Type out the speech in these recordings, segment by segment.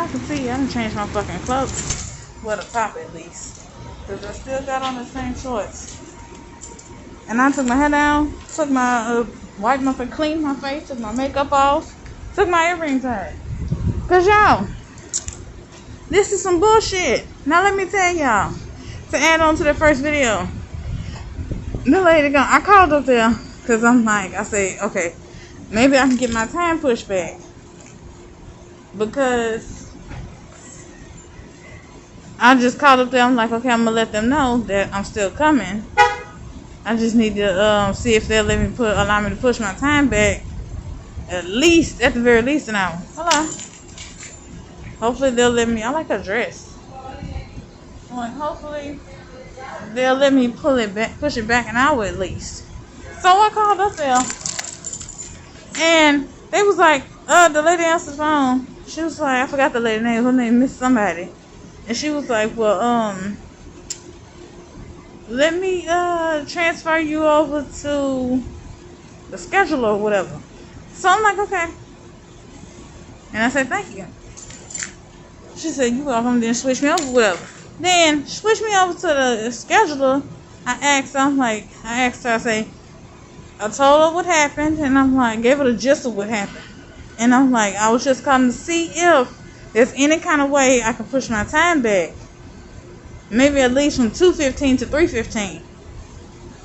y'all can see, I done changed my fucking clothes. Well, the top at least. Because I still got on the same shorts. And I took my hair down, took my, wiped my face, cleaned my face, took my makeup off, took my earrings out. Because y'all, this is some bullshit. Now let me tell y'all, to add on to the first video, the lady I called up there, because I'm like, I say, okay, maybe I can get my time pushed back. Because I just called up there, I'm like, okay, I'm going to let them know that I'm still coming. I just need to see if they'll let me allow me to push my time back at the very least an hour. Hello. Hopefully they'll let me. I like her dress. I'm like, hopefully they'll let me push it back an hour at least. So I called up there, and they was like, the lady answered the phone. She was like, I forgot the lady name. Her name Miss somebody, and she was like, well, let me transfer you over to the scheduler or whatever. So I'm like, okay. And I said, thank you. She said, you welcome. Then switch me over, whatever. Then switch me over to the scheduler. I asked her, I say, I told her what happened, and I'm like, gave her the gist of what happened. And I'm like, I was just calling to see if there's any kind of way I can push my time back. Maybe at least from 2:15 to 3:15.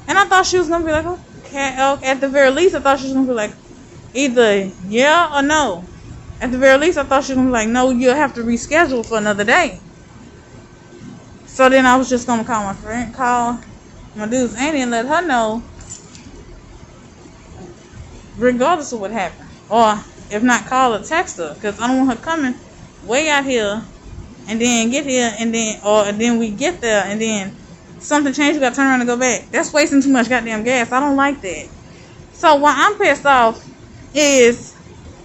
And I thought she was going to be like, okay, at the very least, I thought she was going to be like, either yeah or no. At the very least, I thought she was going to be like, no, you'll have to reschedule for another day. So then I was just going to call my dude's auntie and let her know, regardless of what happened. Or if not, call or text her, because I don't want her coming way out here and then get here and then we get there and then something changed, we got to turn around and go back. That's wasting too much goddamn gas. I don't like that. So what I'm pissed off is,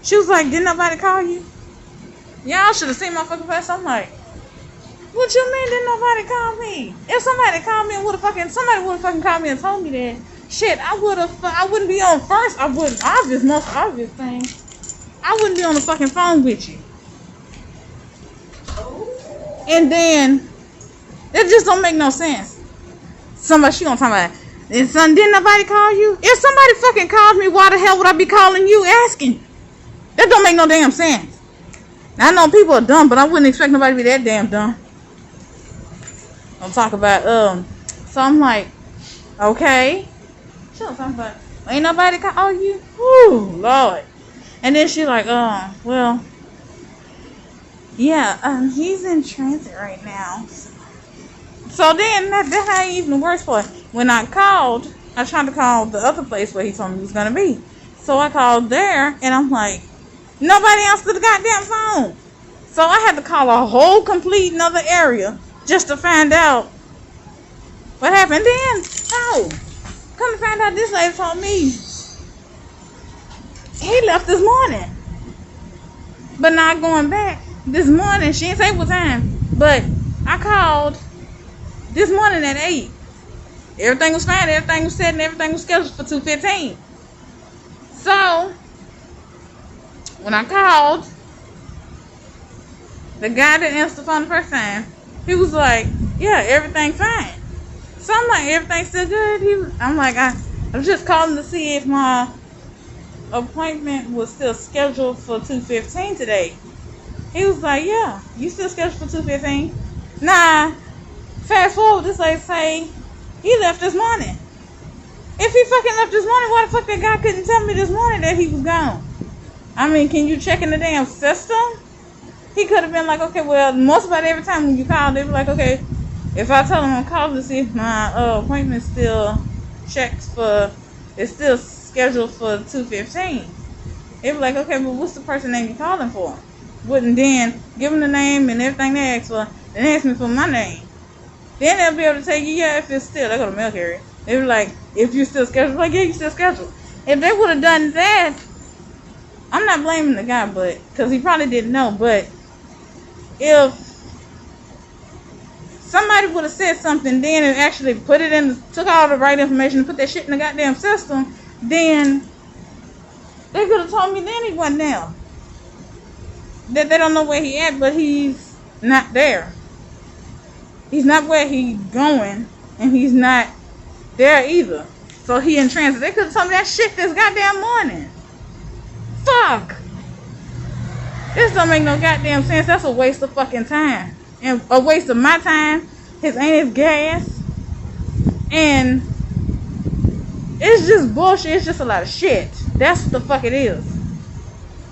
she was like, didn't nobody call you? Y'all should have seen my fucking face. I'm like, what you mean didn't nobody call me? If somebody called me and somebody would have fucking called me and told me that, shit, I wouldn't be on first. I wouldn't, most obvious thing, I wouldn't be on the fucking phone with you. And then, it just don't make no sense. She gonna talk about it. Didn't nobody call you? If somebody fucking called me, why the hell would I be calling you asking? That don't make no damn sense. I know people are dumb, but I wouldn't expect nobody to be that damn dumb. I'll talk about, so I'm like, okay. She don't talk about, ain't nobody call you? Whew, Lord. And then she like, well, yeah, he's in transit right now. So then, that ain't even the worst part. When I tried to call the other place where he told me he was going to be. So I called there, and I'm like, nobody answered the goddamn phone. So I had to call a whole complete another area just to find out what happened. Then, come to find out, this lady told me he left this morning. But not going back this morning. She didn't say what time. But I called this morning at 8. Everything was fine. Everything was set and everything was scheduled for 2:15. So, when I called, the guy that answered the phone the first time, he was like, yeah, everything fine. So I'm like, everything's still good? I'm like, I was just calling to see if my appointment was still scheduled for 2:15 today. He was like, yeah, you still scheduled for 2:15? Nah, fast forward, this lady say, he left this morning. If he fucking left this morning, why the fuck that guy couldn't tell me this morning that he was gone? I mean, can you check in the damn system? He could have been like, okay, well, most about every time when you call, they be like, okay, if I tell him I'm calling to see if my appointment still it's still scheduled for 2:15. They be like, okay, well, what's the person name you calling for? Wouldn't then give them the name and everything they ask for, then ask me for my name. Then they'll be able to tell you, yeah, if it's still, they go to mail carrier. They be like, if you're still scheduled, like, yeah, you're still scheduled. If they would have done that, I'm not blaming the guy, but because he probably didn't know, but if somebody would have said something then and actually took all the right information and put that shit in the goddamn system, then they could have told me then he wasn't there. that they don't know where he at, but he's not there. He's not where he's going, and he's not there either. So he in transit. They could have told me that shit this goddamn morning. Fuck. This don't make no goddamn sense. That's a waste of fucking time. And a waste of my time. His ain't his gas. And it's just bullshit. It's just a lot of shit. That's what the fuck it is.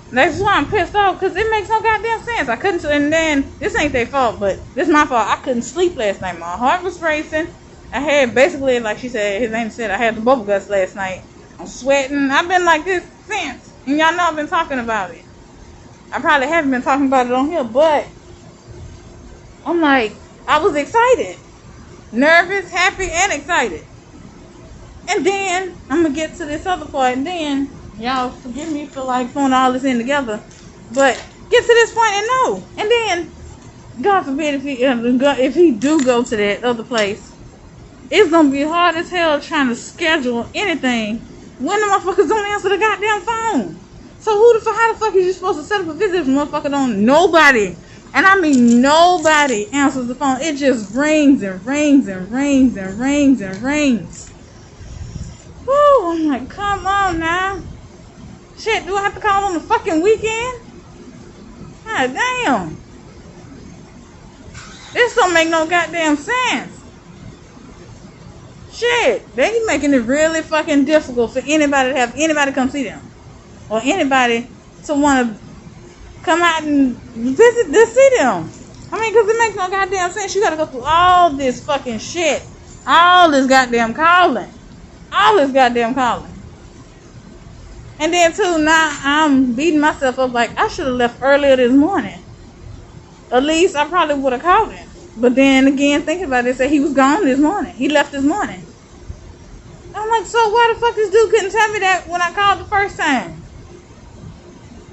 That's why I'm pissed off, because it makes no goddamn sense. I couldn't, and then, this ain't their fault, but this is my fault. I couldn't sleep last night. My heart was racing. I had basically, like she said, his name said, I had the bubble guts last night. I'm sweating. I've been like this since. And y'all know I've been talking about it. I probably haven't been talking about it on here, but I'm like, I was excited. Nervous, happy, and excited. And then, I'm going to get to this other part, and then, y'all forgive me for like throwing all this in together, but get to this point and know. And then, God forbid if he do go to that other place, it's going to be hard as hell trying to schedule anything when the motherfuckers don't answer the goddamn phone. So how the fuck is you supposed to set up a visit if the motherfucker don't? Nobody, and I mean nobody answers the phone. It just rings and rings and rings and rings and rings. Woo, I'm like, come on now. Shit, do I have to call on the fucking weekend? God damn. This don't make no goddamn sense. Shit, they making it really fucking difficult for anybody to have anybody come see them. Or anybody to want to come out and visit to see them. I mean, because it makes no goddamn sense. You got to go through all this fucking shit. All this goddamn calling. All this goddamn calling. And then, too, now I'm beating myself up like I should have left earlier this morning. At least I probably would have called him. But then again, thinking about it, said he was gone this morning. He left this morning. I'm like, so why the fuck this dude couldn't tell me that when I called the first time?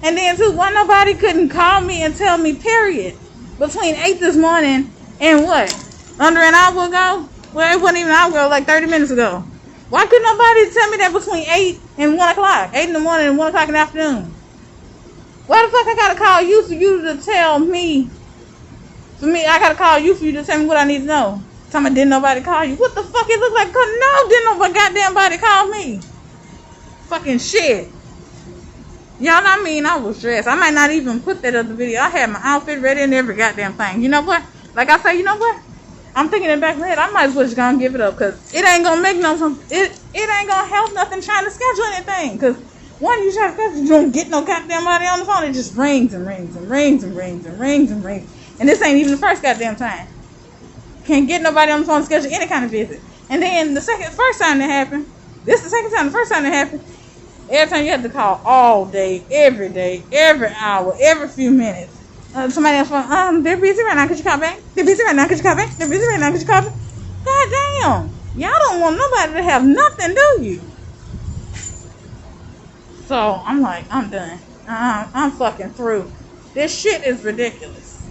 And then, too, why nobody couldn't call me and tell me, period, between 8 this morning and what? Under an hour ago? Well, it wasn't even an hour ago, like 30 minutes ago. Why couldn't nobody tell me that between 8 and 1 o'clock? 8 in the morning and 1 o'clock in the afternoon? Why the fuck I gotta call you for you to tell me? I gotta call you for you to tell me what I need to know. Tell me, didn't nobody call you? What the fuck it look like? No, didn't nobody goddamn body call me. Fucking shit. Y'all know what I mean? I was dressed. I might not even put that other video. I had my outfit ready and every goddamn thing. You know what? Like I say, you know what? I'm thinking in the back of my head, I might as well just go and give it up, because it ain't gonna make no it ain't gonna help nothing trying to schedule anything. Because one, you try to schedule, you don't get no goddamn body on the phone. It just rings and rings and rings and rings and rings and rings. And this ain't even the first goddamn time. Can't get nobody on the phone to schedule any kind of visit. And then the first time that happened, this the second time, the first time that happened, every time you have to call all day, every hour, every few minutes. Somebody else phone, they're busy right now, could you call back? They're busy right now, could you call back? They're busy right now, could you call back? God damn. Y'all don't want nobody to have nothing, do you? So, I'm like, I'm done. I'm fucking through. This shit is ridiculous.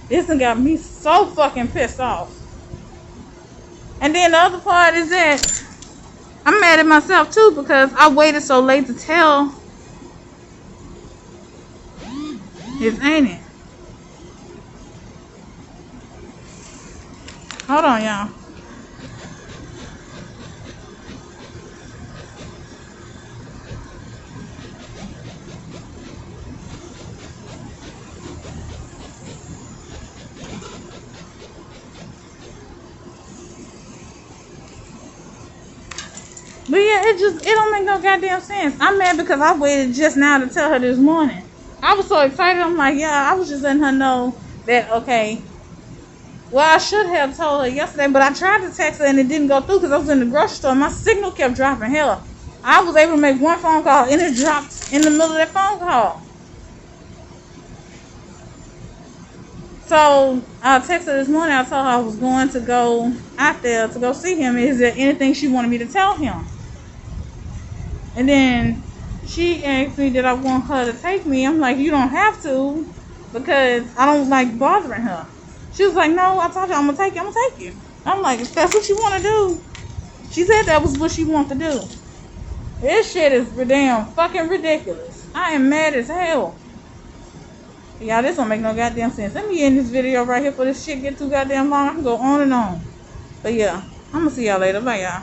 This done got me so fucking pissed off. And then the other part is that I'm mad at myself too, because I waited so late to tell his auntie. Hold on, y'all. But yeah, it don't make no goddamn sense. I'm mad because I waited just now to tell her this morning. I was so excited. I'm like, yeah, I was just letting her know that, okay. Well, I should have told her yesterday, but I tried to text her and it didn't go through because I was in the grocery store and my signal kept dropping. Hell, I was able to make one phone call and it dropped in the middle of that phone call. So I texted her this morning. I told her I was going to go out there to go see him. Is there anything she wanted me to tell him? And then she asked me did I want her to take me. I'm like, you don't have to, because I don't like bothering her. She was like, no, I told you I'm going to take you. I'm going to take you. I'm like, if that's what you want to do. She said that was what she wanted to do. This shit is damn fucking ridiculous. I am mad as hell. Y'all, this don't make no goddamn sense. Let me end this video right here for this shit get too goddamn long. I can go on and on. But yeah, I'm gonna see y'all later. Bye, y'all.